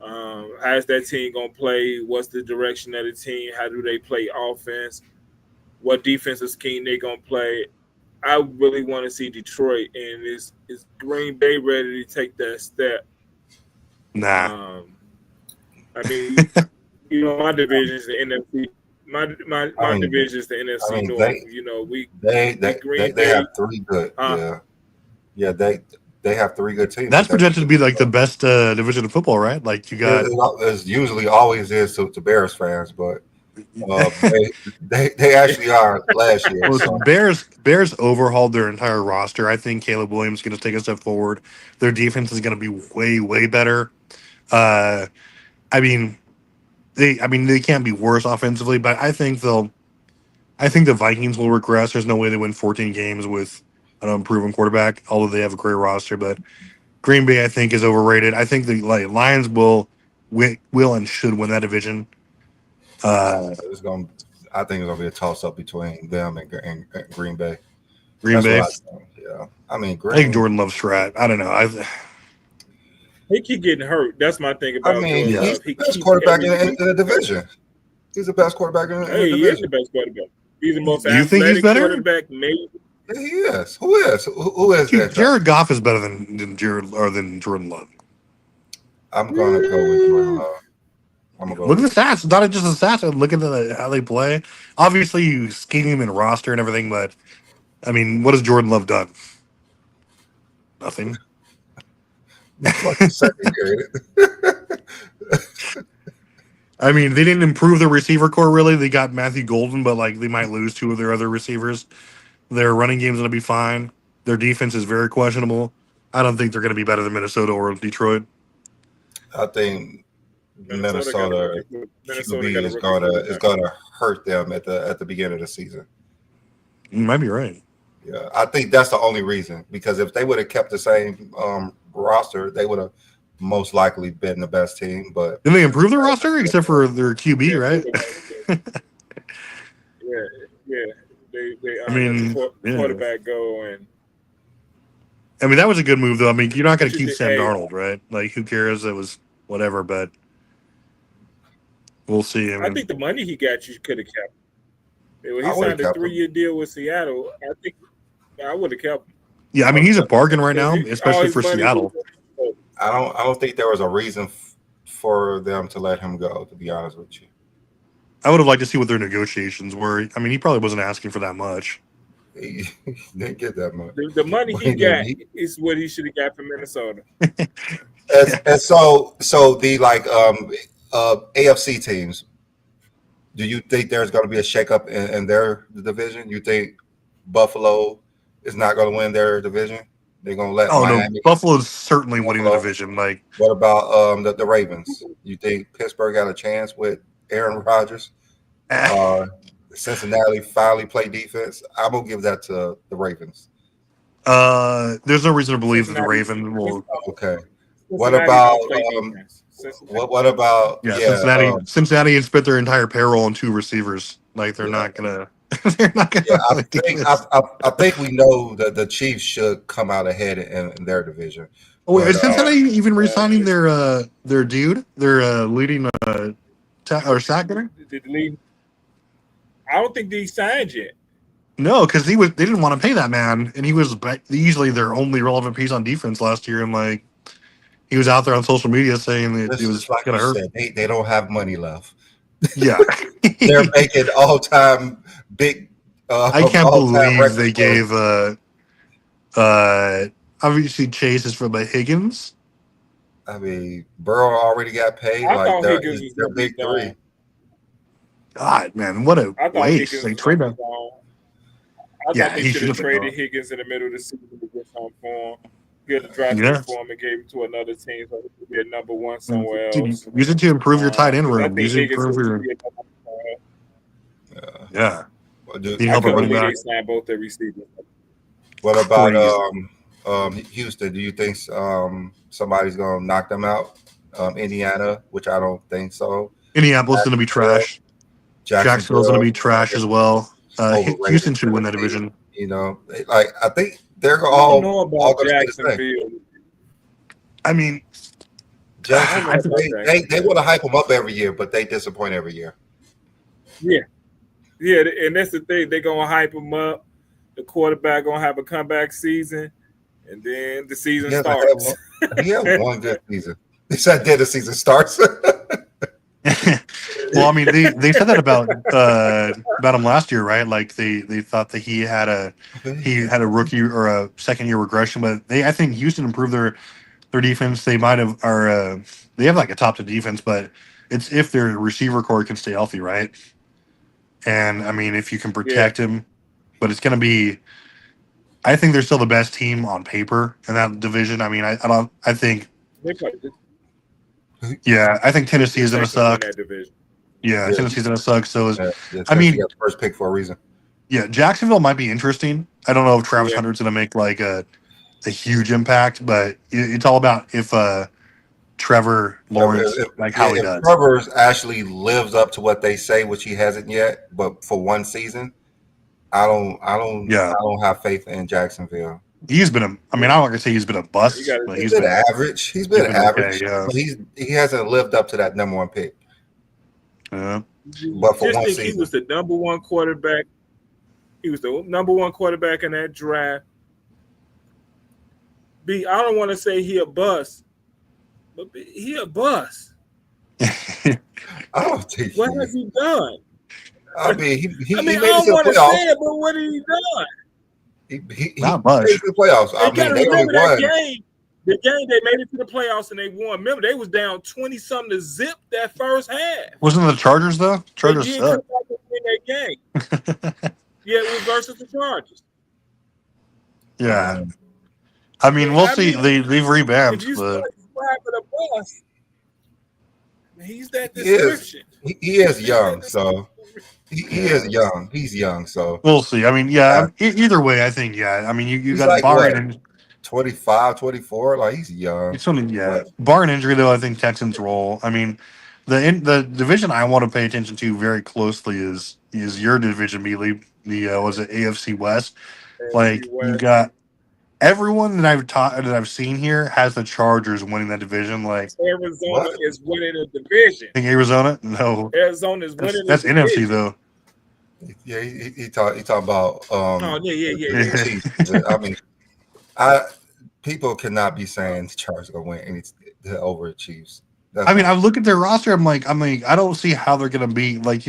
How's that team gonna play? What's the direction of the team? How do they play offense? What defensive scheme they gonna play? I really want to see Detroit, and is Green Bay ready to take that step? Nah. I mean, my division is the NFC. My division is the NFC North. They have three good. Yeah. They have three good teams. That's projected to be like the best division of football, right? Like you got. It usually always is to Bears fans, but they actually are last year. Listen, Bears overhauled their entire roster. I think Caleb Williams is going to take a step forward. Their defense is going to be way, way better. I mean, they can't be worse offensively, but I think the Vikings will regress. There's no way they win 14 games with an unproven quarterback, although they have a great roster. But Green Bay, I think, is overrated. I think the Lions will and should win that division. I think it's gonna be a toss up between them and Green Bay. Green Bay. Yeah, I mean, I think Jordan Love's Strat. I don't know. He keep getting hurt. That's my thing about. He's the best quarterback in the division. He's the best quarterback in the division. He is the best quarterback. He's the most athletic think he's better? Quarterback, maybe. Yeah, he is. Who is that? Jared Goff is better than Jordan Love. I'm gonna go with Jordan Love. Look at the stats. It's not just the stats. Look at how they play. Obviously, you scheme and roster and everything, but I mean, what has Jordan Love done? Nothing. I mean, they didn't improve their receiver core really. They got Matthew Golden, but like they might lose two of their other receivers. Their running game's gonna be fine. Their defense is very questionable. I don't think they're gonna be better than Minnesota or Detroit. I think Minnesota QB is gonna hurt them at the beginning of the season. You might be right. Yeah, I think that's the only reason. Because if they would have kept the same roster, they would have most likely been the best team. But did they improve their roster except for their QB, right? Yeah. They quarterback go and. I mean, that was a good move, though. I mean, you're not going to keep Sam Darnold, right? Like, who cares? It was whatever, but we'll see. I think the money he got, you could have kept. When he signed a 3-year deal with Seattle, I think I would have kept him. Yeah, I mean, he's a bargain right now, especially for Seattle. I don't think there was a reason for them to let him go, to be honest with you. I would have liked to see what their negotiations were. I mean, he probably wasn't asking for that much. He didn't get that much. The money he got is what he should have got from Minnesota. and so the AFC teams, do you think there's going to be a shakeup in their division? You think Buffalo is not going to win their division? They're going to let Miami. No, Buffalo's certainly winning the division. Like, what about the Ravens? You think Pittsburgh got a chance with Aaron Rodgers? Cincinnati finally play defense. I'm gonna give that to the Ravens. There's no reason to believe that the Ravens will. Okay. What about what about Cincinnati and spent their entire payroll on 2 receivers. Like they're not gonna. They're not gonna. Yeah, I think we know that the Chiefs should come out ahead in their division. Oh, wait, is Cincinnati even re-signing their dude, their leading sack getter? I don't think they signed yet. No, because they didn't want to pay that man, and he was easily their only relevant piece on defense last year. And like, he was out there on social media saying that it was going to hurt. They don't have money left. Yeah, they're making all-time big. I can't believe they gave. Obviously, Chase is from Higgins. I mean, Burrow already got paid. I thought Higgins was their big 3. God, man, what a waste! Like trade him. I thought they should have traded Higgins in the middle of the season to get some for him. Get a draft for him and gave it to another team so he could be a number 1 somewhere else. Use it to improve your tight end room. Use it to improve your. Yeah. I couldn't believe they signed both their receivers. What about Houston? Do you think somebody's going to knock them out? Indiana, which I don't think so. Indianapolis is going to be trash. Jacksonville's going to be trash as well. Houston should win that division. You know, like I think they're all. I don't know about Jacksonville. I mean, Jackson, I don't know about they want to hype him up every year, but they disappoint every year. Yeah, and that's the thing. They're gonna hype him up. The quarterback gonna have a comeback season, and then the season starts. He had one good season. They said the season starts. Well, I mean, they said that about him last year, right? Like they thought that he had a rookie or a second year regression, but I think Houston improved their defense. They might have they have like a top 10 defense, but it's if their receiver core can stay healthy, right? And I mean, if you can protect him, but it's going to be. I think they're still the best team on paper in that division. I mean, I think. Yeah, I think Tennessee is going to suck. Yeah, Tennessee's going to suck. So I mean, first pick for a reason. Yeah, Jacksonville might be interesting. I don't know if Travis Hunter's going to make like a huge impact, but it's all about if Trevor Lawrence, how he does. Trevor actually lives up to what they say, which he hasn't yet, but for one season, I don't have faith in Jacksonville. He's been I'm not going to say he's been a bust. But he's been average. He's been average. Okay, but he hasn't lived up to that number one pick. But for one season, he was the number one quarterback. He was the number one quarterback in that draft. I don't want to say he a bust, but he a bust. I don't think what has he done? I mean, he I made don't want to playoffs. say it, but what has he done? He not much. made the playoffs. I mean, they only won. The game they made it to the playoffs and they won. Remember, they was down 20-something to zip that first half. Wasn't it the Chargers though? Chargers suck. In that game. Yeah, it was versus the Chargers. Yeah. I mean, we'll see. They've revamped. If you start describing a bus, he's that description. He is young, so he is young. He's young, so we'll see. I mean, either way, I think, I mean, you got like Barn 25, 24. Like, he's young. It's only, barring injury, though, I think Texans roll. I mean, the division I want to pay attention to very closely is your division, Mealy. Was it AFC West? Like, you got everyone that I've seen here has the Chargers winning that division. Like, Arizona is winning the division. Think Arizona? No. Arizona is winning. That's NFC though. Yeah, he talking about. Yeah. I mean, people cannot be saying the Chargers are gonna win over the Chiefs. I look at their roster. I'm like, I don't see how they're gonna be like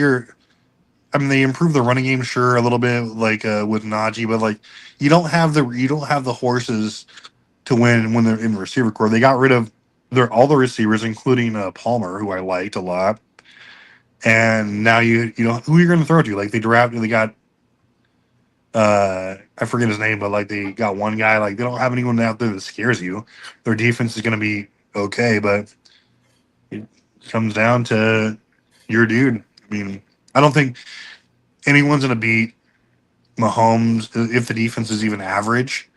they improved the running game, sure, a little bit, like with Najee, but like you don't have the horses to win when they're in the receiver core. They got rid of all the receivers, including Palmer, who I liked a lot. And now you know who you're going to throw to. Like they got I forget his name, but like they got one guy. Like they don't have anyone out there that scares you. Their defense is going to be okay, but it comes down to your dude. I mean, I don't think anyone's going to beat Mahomes if the defense is even average.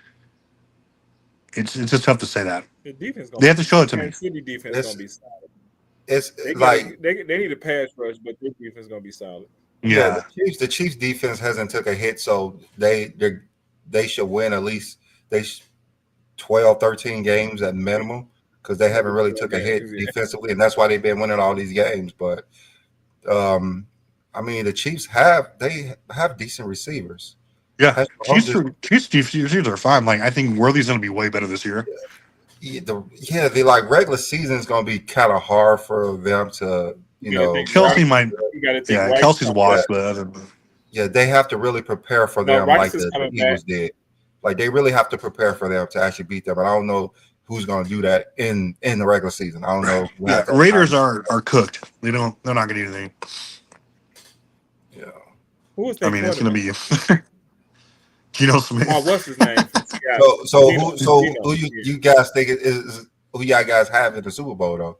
It's just tough to say that. The defense they have to show it to me. City defense going to be solid. They need a pass rush, but their defense is going to be solid. Yeah, the Chiefs defense hasn't took a hit, so they should win at least 12, 13 games at minimum because they haven't really took a hit defensively, and that's why they've been winning all these games. But I mean, the Chiefs have decent receivers. Yeah, Chiefs receivers are fine. Like I think Worthy's going to be way better this year. The like regular season is going to be kind of hard for them to. Kelsey might. Kelsey's washed, but they have to really prepare for them like the Eagles did. Like they really have to prepare for them to actually beat them. And I don't know who's going to do that in the regular season. I don't know. Raiders are cooked. They're not going to do anything. Yeah. It's going to be Geno Smith. What's his name? Who you guys think is who y'all guys have in the Super Bowl though?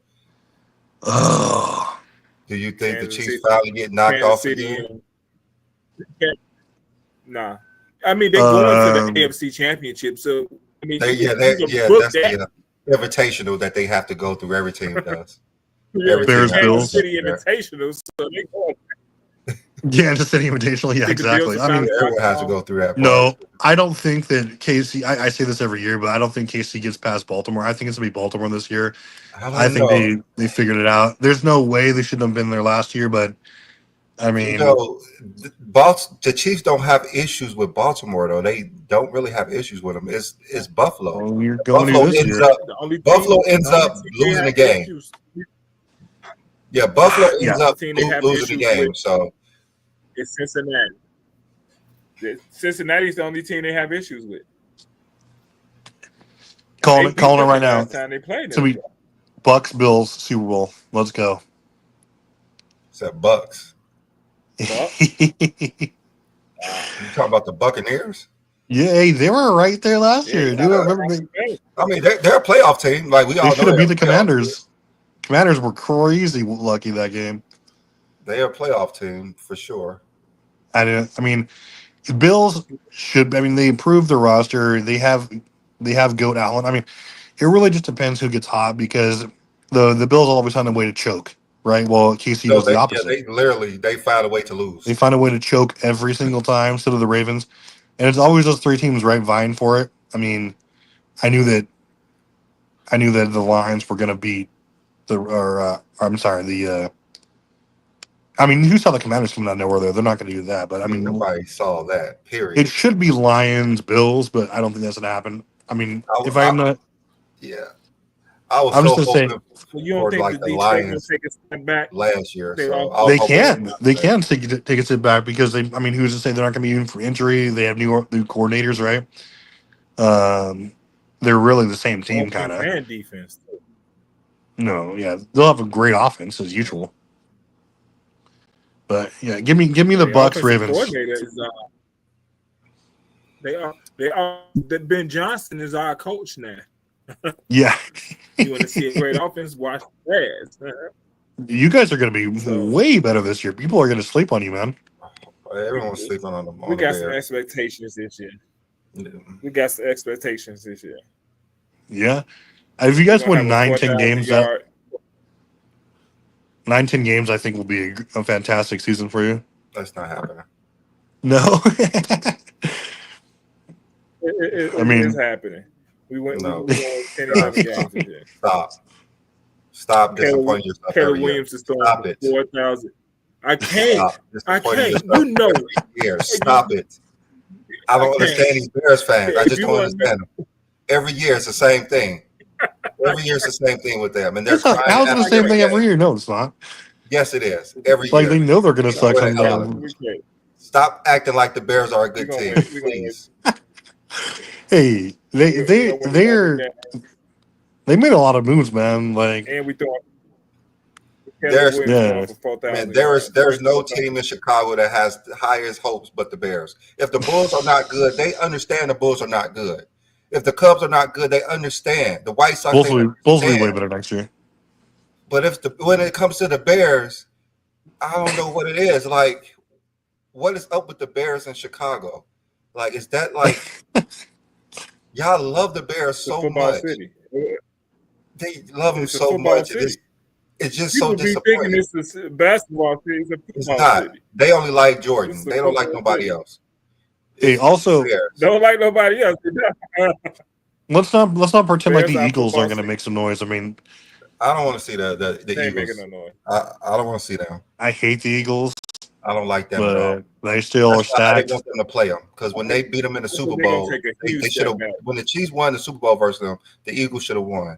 Do you think the Chiefs finally get knocked off again? Nah. I mean, they're going to the AFC Championship, so I mean, that's the invitational that they have to go through. Every team does. Bears, Bills, City Invitational, so they go. Yeah, just any invitational. Yeah, Think the Bills exactly. are I mean, finally Everyone has to go through that part. no, I don't think that KC. I say this every year, but I don't think KC gets past Baltimore. I think it's gonna be Baltimore this year. I I don't think know. they figured it out. There's no way they shouldn't have been there last year, but I You mean, know, the Chiefs don't have issues with Baltimore though. They don't really have issues with them. It's Buffalo. well, you're going to Buffalo this ends year. up The only Buffalo team, ends the only up team they losing the have game. issues. Yeah, Buffalo Yeah. ends up Team they have losing the issues game. with So is Cincinnati. Cincinnati's the only team they have issues with. Calling They it beat them right the now. last time they played So them. we Bucks Bills Super Bowl. Let's go. except Bucks. Bucks? You talking about the Buccaneers? Yeah, hey, they were right there last Yeah, year. you Do you know, remember? I mean, they're a playoff team. Like we They all know, should have they're beat the a playoff team. Commanders. Commanders were crazy lucky that game. They're a playoff team for sure. I mean, the Bills should. I mean, they improved their roster. They have Goat Allen. I mean, it really just depends who gets hot because the Bills always find a way to choke, right? Well, KC So does the opposite. they find a way to lose. They find a way to choke every single time. So do the Ravens, and it's always those three teams right vying for it. I mean, I knew that the Lions were going to beat I mean, you saw the Commanders coming out of nowhere there. They're not going to do that, but I mean, nobody saw that. Period. it should be Lions Bills, but I don't think that's going to happen. I mean, if I'm not, yeah, I was I'm so just gonna say- hoping Well, you don't for think like the the Detroit will Lions take a step back? last year. They So all- I was they hoping can not they that. can take a step back because they. I mean, who's to say they're not going to be in for injury? They have new coordinators, right? They're really the same team, kind Offense of. and defense. No, yeah, they'll have a great offense as usual. But yeah, give me the Bucks offensive Ravens. coordinator is, they are. Ben Johnson is our coach now. Yeah, You want to see a great offense? Watch the Bears. you guys are going to be So- way better this year. People are going to sleep on you, man. Everyone's sleeping on them. We got some expectations this year. We got some expectations this year. Yeah, if you guys We're win gonna have a 9-10 games, 4,000-yard 9-10 games, I think will be a fantastic season for you. That's not happening. No, I mean- it's happening. We went. No. We won 10, 11 games this year. Stop Caleb- disappointing yourself Caleb every year. Williams is throwing Stop for it. 4,000. I can't. Stop I disappointing can't. yourself You know. every year. Stop it. I don't I can't. understand these Bears fans. I If just you don't want- understand them. Every year it's the same thing. Every year it's the same thing with them, and they're it's not. trying. How's it the after same thing game. every year? No, it's not. Yes, it is. Every Like year. they know they're going to suck Wait, sometime. We can't. Stop acting like the Bears are a good We gonna team, win. We gonna please. Hey, they made a lot of moves, man. Like And we thought. There's- Man, Man, there's no team in Chicago that has the highest hopes but the Bears. If the Bulls are not good, they understand the Bulls are not good. If the Cubs are not good, they understand. The White Sox, Bulls they will be way understand. better next year. But when it comes to the Bears, I don't know what it is. Like, what is up with the Bears in Chicago? Like, is that like y'all love the Bears so football much? city. They love them It's a so football much. city. It's just People so be thinking disappointing. this is basketball city. It's a It's football not. city. They only like Jordan. It's a They don't like football nobody city. else. Hey, It's also, Bears. Don't like nobody else. let's not pretend like Bears the are Eagles aren't football going to city. make some noise. I mean, I don't want to see the They ain't Eagles. making no noise. I don't want to see them. I hate the Eagles, I don't like them at all. but they still are That's why I didn't stacked. want them to play them because when they beat them in the Super They're gonna Bowl, take a they huge should have. step back. When the Chiefs won the Super Bowl versus them, the Eagles should have won.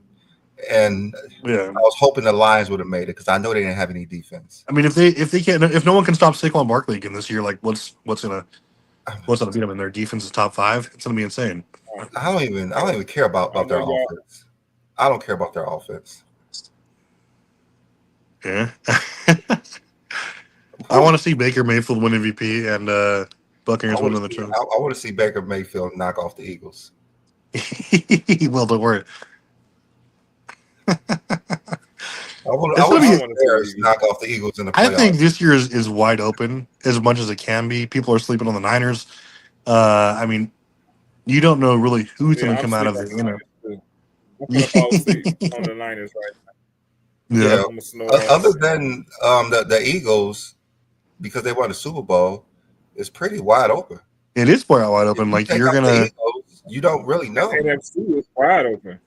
And Yeah, I was hoping the Lions would have made it because I know they didn't have any defense. I mean, if no one can stop Saquon Barkley again this year, like what's gonna beat them in their defense is top 5? It's gonna be insane. I don't even care about their offense. I don't care about their offense. Yeah. I want to see Baker Mayfield win MVP and Buccaneers win another trophy. I want to see Baker Mayfield knock off the Eagles. Well, don't worry. I want It's gonna be- to see the Bears knock off the Eagles in the playoffs. I think this year is wide open as much as it can be. People are sleeping on the Niners. I mean, you don't know really who's going to come out of it. You know. I'm gonna fall asleep on the Niners right now. Yeah. Yeah. I'm gonna snore. Other than the Eagles, because they won the Super Bowl is pretty wide open. It is wide open. If Like take you're out the gonna, Eagles, you don't really know. NFC is wide open.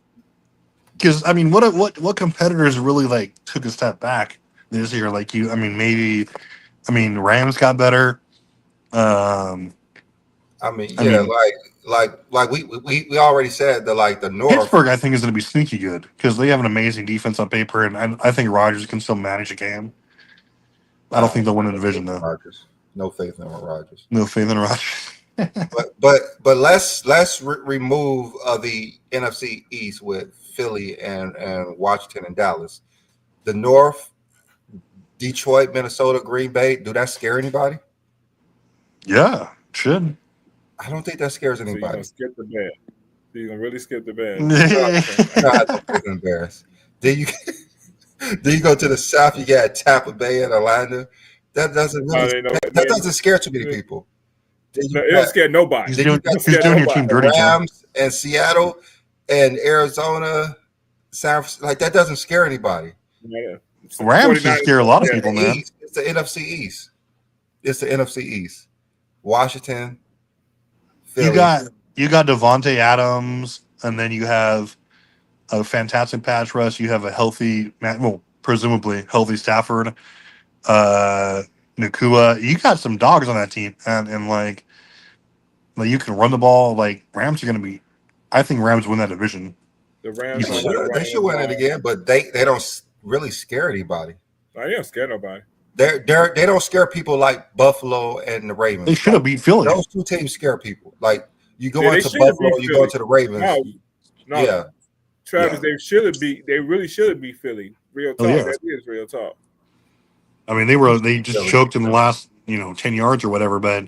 because I mean, what competitors really like took a step back this year? Like you, I mean, maybe, I mean, Rams got better. I mean, I yeah, mean, like we already said that like the North. Pittsburgh, I think, is going to be sneaky good because they have an amazing defense on paper, and I think Rodgers can still manage a game. I don't think they'll win the division though. Rodgers. No faith in Rodgers. No faith in Rodgers. but let's remove the NFC East with Philly and Washington and Dallas. The North, Detroit, Minnesota, Green Bay. Do that scare anybody? Yeah, should. I don't think that scares So you're anybody. gonna skip the bed. So you're gonna really skip the bed. No, I don't think embarrassed. Then you go to the South. You got Tampa Bay and Atlanta. That doesn't really, that doesn't scare too many people. No, it don't scare nobody. He's doing your team dirty. Rams and Seattle and Arizona, San Francisco, like that doesn't scare anybody. Yeah. Rams should scare a lot of people, man. It's the NFC East. It's the NFC East. Washington. Philly. You got Devontae Adams, and then you have a fantastic pass rush. You have a healthy, well, presumably healthy Stafford, Nakua. You got some dogs on that team, and like you can run the ball. Like Rams are going to be. I think Rams win that division. The Rams they should win it again, but they don't really scare anybody. I don't scare nobody. They don't scare people like Buffalo and the Ravens. They should have beat Philly. Those two teams scare people. Like you go into Buffalo, you go to the Ravens. No, yeah, Travis, they really should have beat Philly. Real talk. That is real talk. I mean, they just choked in the last 10 yards or whatever, but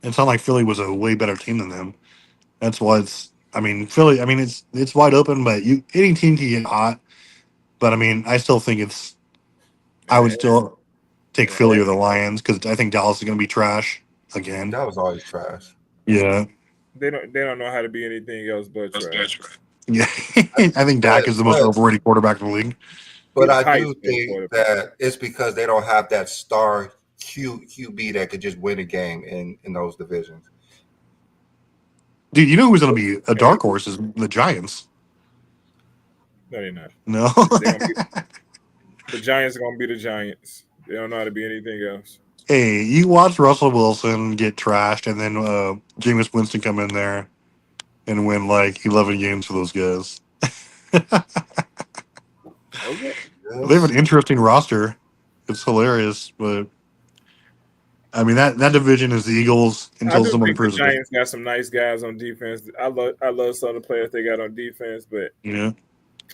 it's not like Philly was a way better team than them. That's why Philly. I mean, it's wide open, but any team can get hot. But I mean, I still think I would still take Philly or the Lions because I think Dallas is going to be trash again. That was always trash. Yeah. They don't know how to be anything else but trash. Yeah, I think Dak is the most overrated quarterback in the league. But I do think that it's because they don't have that star QB that could just win a game in those divisions. Dude, you know who's going to be a dark horse is the Giants. No, they're not. No. The Giants are going to be the Giants. They don't know how to be anything else. Hey, you watch Russell Wilson get trashed, and then Jameis Winston come in there and win like 11 games for those guys. Okay. They have an interesting roster. It's hilarious, but I mean that division is the Eagles until someone proves it. The Giants got some nice guys on defense. I love some of the players they got on defense, but yeah,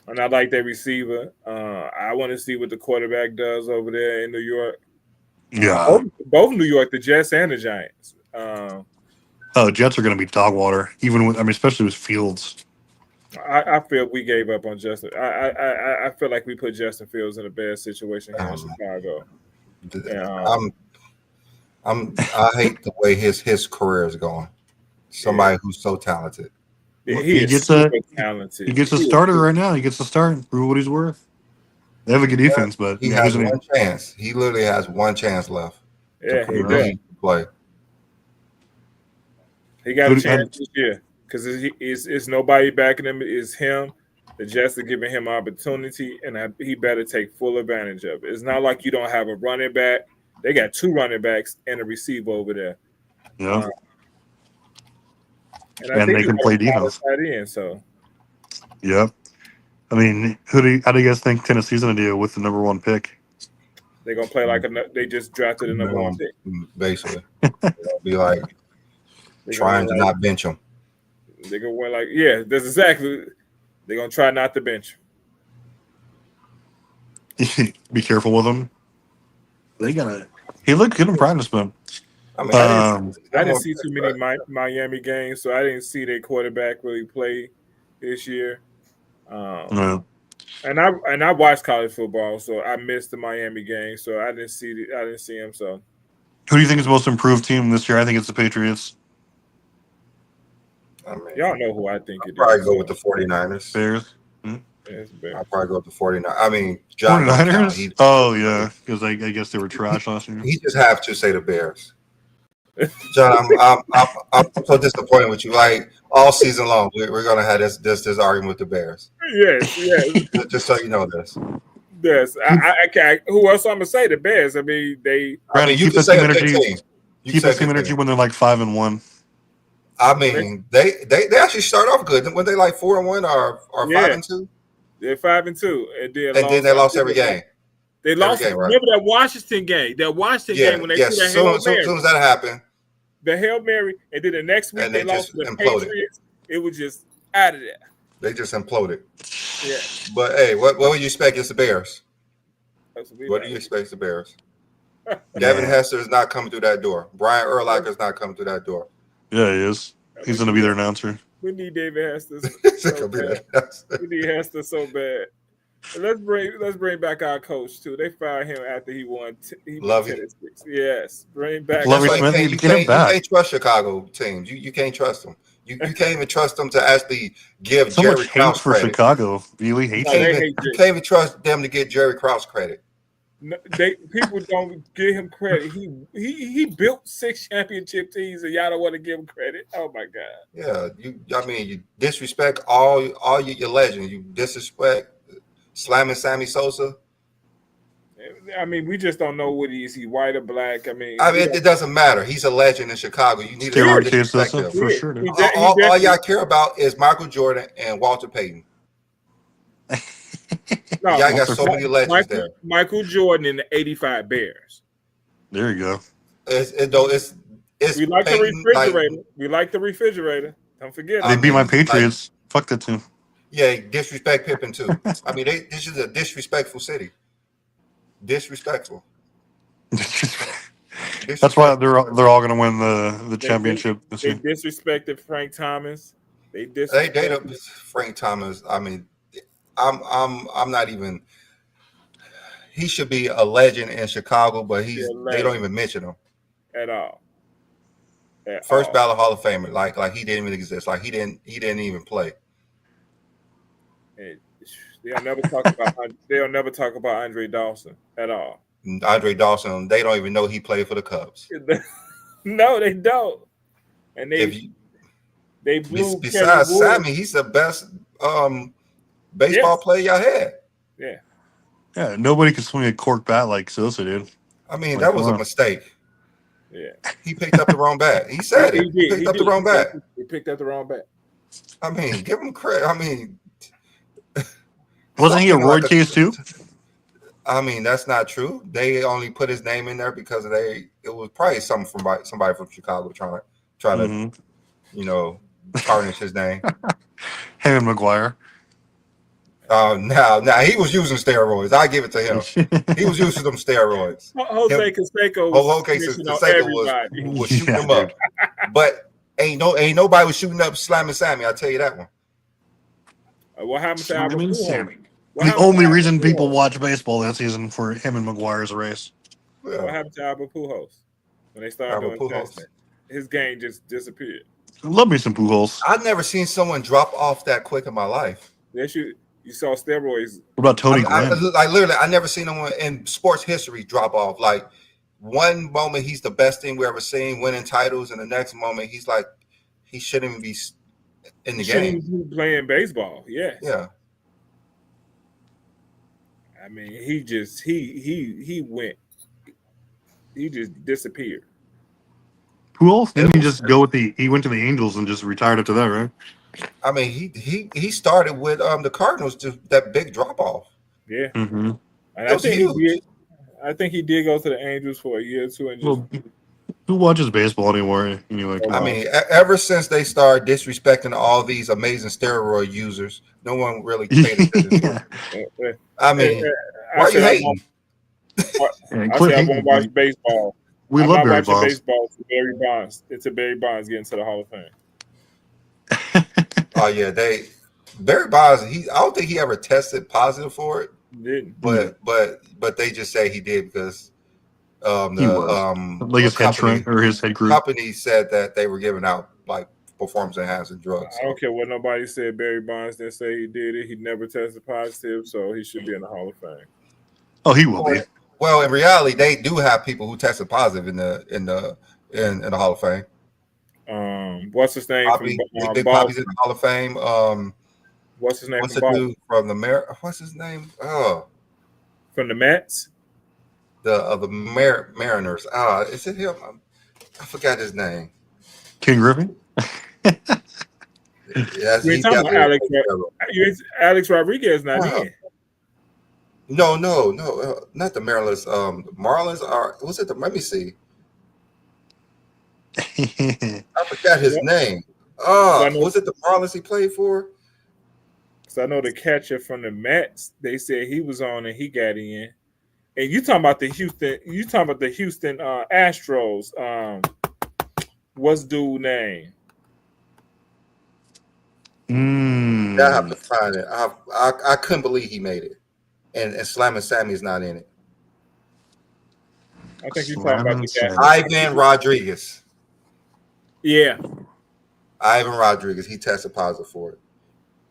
and I like their receiver. I want to see what the quarterback does over there in New York. Yeah, both New York, the Jets and the Giants. Jets are going to be dog water, even with especially with Fields. I feel we gave up on Justin. I feel like we put Justin Fields in a bad situation here in Chicago. I hate the way his career is going. Somebody who's so talented. Yeah, he gets talented. He gets a starter right now. He gets a start and prove what he's worth. They have a good defense, but he has one chance. He literally has one chance left. Yeah, he does. Play. He got a chance this year because it's nobody backing him. It's him. The Jets are giving him opportunity, and he better take full advantage of it. It's not like you don't have a running back. They got two running backs and a receiver over there. Yeah. And they can play defense. So. Yeah. I mean, how do you guys think Tennessee's going to deal with the number one pick? They're going to play like they just drafted a number one pick. Basically. They'll be like trying to not bench them. They're going to win like, that's exactly. They're going to try not to bench him. Be careful with him. He looked good in practice, but I didn't see too many Miami games, so I didn't see their quarterback really play this year. No. And I watched college football, so I missed the Miami game, so I didn't see him. So, who do you think is the most improved team this year? I think it's the Patriots. Y'all know who I think it is. Probably go with the 49ers. Bears. It's Bears. I'll probably go with the 49. I mean, John. 49ers? Oh, yeah. Because I guess they were trash last year. He just have to say the Bears. John, I'm so disappointed with you. Like all season long, we're gonna have this argument with the Bears. Yes. Just so you know this. Yes. I can't. Who else I'm gonna say? The Bears. I mean, Brandon, you keep can the say same a good energy. team. Keep the same energy when they're like 5-1. I mean, they actually start off good. When they like 4-1 or 5-2. They're 5-2, and then they lost every game. They lost. Game, right? Remember that Washington game? That Washington game when they threw that Hail Mary. As soon as that happened, the Hail Mary, and then the next week they lost to the imploded. Patriots. It was just out of there. They just imploded. Yeah. But hey, what would you expect against the Bears? What do you expect against the Bears? Devin Hester is not coming through that door. Brian Urlacher is not coming through that door. Yeah, he is. He's going to be their announcer. We need David Hester. We need Hester so bad. Let's bring back our coach too. They fired him after he won. Lovey. Yes, bring back. Lovey Smith. You can't trust Chicago teams. You can't trust them. You can't even trust them to actually give so Jerry much Krause hate for credit. Chicago. Really hate you can't even trust them to get Jerry Krause credit. No, people don't give him credit. He built 6 championship teams, and y'all don't want to give him credit. Oh my God! Yeah, you disrespect all your legends. You disrespect slamming Sammy Sosa. I mean, we just don't know what he is. He white or black? I mean, it doesn't matter. He's a legend in Chicago. You need to disrespect him for sure. All y'all care about is Michael Jordan and Walter Payton. No, y'all got so many legends there. Michael Jordan and the '85 Bears. There you go. It's we like Peyton, the refrigerator. We like the refrigerator. Don't forget. They beat my Patriots. Fuck that too. Yeah, disrespect Pippen too. I mean, this is a disrespectful city. Disrespectful. That's why they're all going to win the championship this year. They disrespected Frank Thomas. They Frank Thomas. I mean, I'm not even. He should be a legend in Chicago, but they don't even mention him at all. First ballot Hall of Famer, like he didn't even exist. Like he didn't even play. They'll never talk about Andre Dawson at all. Andre Dawson, they don't even know he played for the Cubs. No, they don't. And they blew. Besides Sammy, he's the best baseball player y'all had. Yeah, nobody could swing a cork bat like Sosa did. I mean, that was a mistake. Yeah, he picked up the wrong bat. He said it. He picked up the wrong bat. He picked up the wrong bat. I mean, give him credit. I mean, wasn't he a Roy case too? I mean, that's not true. They only put his name in there because it was probably something from somebody from Chicago trying to tarnish his name. Hammond McGuire. Now he was using steroids. I give it to him. He was using them steroids. Jose Canseco was shooting him up, but ain't nobody was shooting up slamming Sammy. I'll tell you that one. What happened to Albert Pujols? The only reason people watch baseball that season for him and McGuire's race. Yeah. What happened to Albert Pujols when they started doing testing? His game just disappeared. Love me some Pujols. I've never seen someone drop off that quick in my life. Yes, you saw steroids. What about Tony Gwynn? I never seen anyone in sports history drop off. Like one moment he's the best thing we ever seen, winning titles, and the next moment he's like he shouldn't even be in the game. Shouldn't be playing baseball. Yes. Yeah. I mean, he just disappeared. Pujols? Didn't he just go with he went to the Angels and just retired after that, right? I mean, he started with the Cardinals to that big drop off. Yeah. Mm-hmm. And I think he did go to the Angels for a year or two. And who watches baseball anymore? Anyway, I mean, ever since they started disrespecting all these amazing steroid users, no one really paid attention. I mean, why are you hating? I won't watch baseball. We love Barry Bonds. Baseball to Barry Bonds. It's a Barry Bonds getting to the Hall of Fame. Oh yeah, Barry Bonds. I don't think he ever tested positive for it. Didn't. But they just say he did because like his head shrink or his head grew. Company said that they were giving out like performance-enhancing drugs. I don't care what nobody said. Barry Bonds didn't say he did it. He never tested positive, so he should be in the Hall of Fame. Oh, he will be. Well, in reality, they do have people who tested positive in the Hall of Fame. What's his name Bobby, from Big Bobby's in the Hall of Fame. What's his name What's from the Boston? dude from the What's his name? Oh, From the Mets? the Mariners. Is it him? I forgot his name. King Griffey. Yes, You ain't talking about Alex Rodriguez not in. No, not the Mariners. Marlins are. Was it the? Let me see. I forgot his name. Was it the Marlins he played for? So I know the catcher from the Mets. They said he was on and he got in. And you talking about the Houston? You talking about the Houston Astros? What's dude name? I have to find it. I couldn't believe he made it, and Slammin' Sammy's not in it. I think you're talking about the guy. Ivan Rodriguez. Yeah, Ivan Rodriguez. He tested positive for it.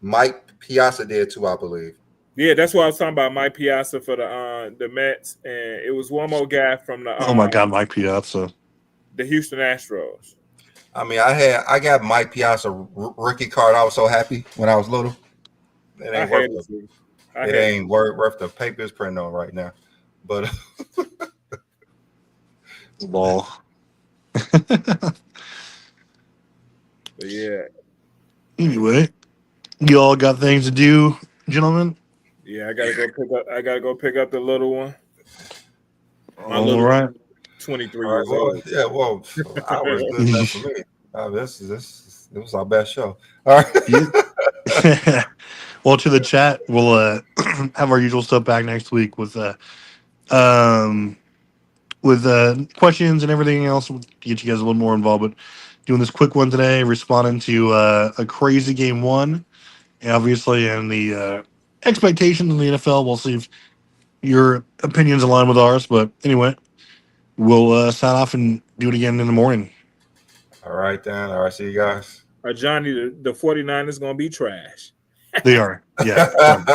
Mike Piazza did too, I believe. Yeah, that's what I was talking about. Mike Piazza for the Mets, and it was one more guy from the. Oh my God, Mike Piazza. The Houston Astros. I mean, I got Mike Piazza rookie card. I was so happy when I was little. It ain't worth the paper it's printing on right now. But ball. Yeah. Anyway, you all got things to do, gentlemen. Yeah, I gotta go pick up the little one. All right. 23 years old. Yeah, well, hours good enough for me. This was our best show. All right. Well, to the chat, we'll have our usual stuff back next week with questions and everything else. We'll get you guys a little more involved, but doing this quick one today, responding to a crazy game one, obviously, and the expectations in the NFL. We'll see if your opinions align with ours. But anyway, we'll sign off and do it again in the morning. All right, then. All right, see you guys. Johnny, the 49ers going to be trash. They are. Yeah.